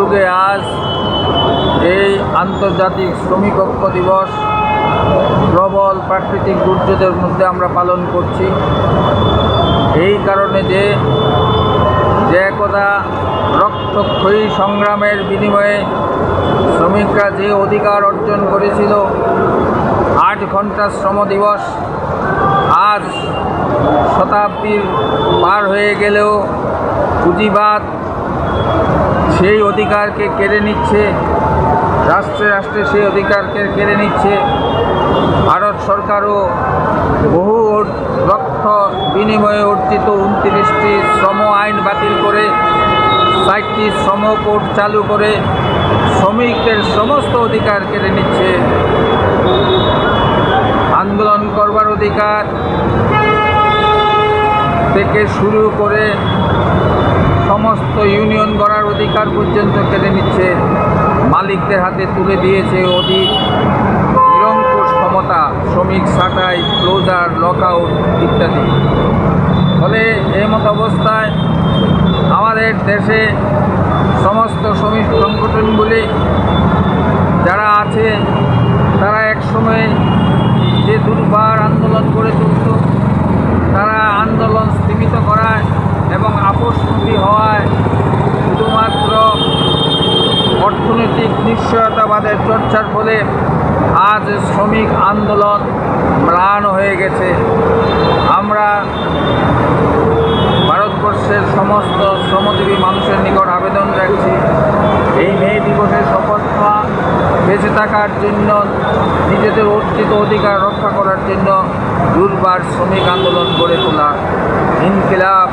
উদ্যোগে আজ এই আন্তর্জাতিক শ্রমিক ঐক্য দিবস প্রবল প্রাকৃতিক দুর্যোগের মধ্যে আমরা পালন করছি। এই কারণে যে একদা রক্তক্ষয়ী সংগ্রামের বিনিময়ে শ্রমিকরা যে অধিকার অর্জন করেছিল, 8 ঘন্টা শ্রম দিবস আজ শতাব্দীর পার হয়ে গেলেও পুঁজিবাদ সেই অধিকারকে কেড়ে নিচ্ছে, রাষ্ট্রে রাষ্ট্রে সেই অধিকারকে কেড়ে নিচ্ছে। ভারত সরকারও বহু রক্ত বিনিময়ে অর্জিত 29টি শ্রম আইন বাতিল করে 60টি শ্রম কোড চালু করে শ্রমিকদের সমস্ত অধিকার কেড়ে নিচ্ছে। আন্দোলন করবার অধিকার থেকে শুরু করে সমস্ত ইউনিয়ন গড়ার অধিকার পর্যন্ত কেড়ে নিচ্ছে। মালিকদের হাতে তুলে দিয়েছে অধিক নিরঙ্কুশ ক্ষমতা, শ্রমিক ছাঁটাই, ক্লোজার, লকআউট ইত্যাদি। ফলে এই মতো অবস্থায় আমাদের দেশে সমস্ত শ্রমিক সংগঠনগুলি যারা আছে তারা একসময় যে দুর্বার আন্দোলন গড়ে তুলত, তারা আন্দোলন স্থগিত করায় এবং আপোষমুখী হওয়ায় শুধুমাত্র অর্থনৈতিক নিশ্চয়তাবাদের চর্চার ফলে আজ শ্রমিক আন্দোলন ম্লান হয়ে গেছে। আমরা ভারতবর্ষের সমস্ত শ্রমজীবী মানুষের নিকট আবেদন রাখছি, এই মে দিবসে শপথ নেওয়া, বেঁচে থাকার জন্য, নিজেদের অর্জিত অধিকার রক্ষা করার জন্য দুর্বার শ্রমিক আন্দোলন গড়ে তোলা। ইনকিলাব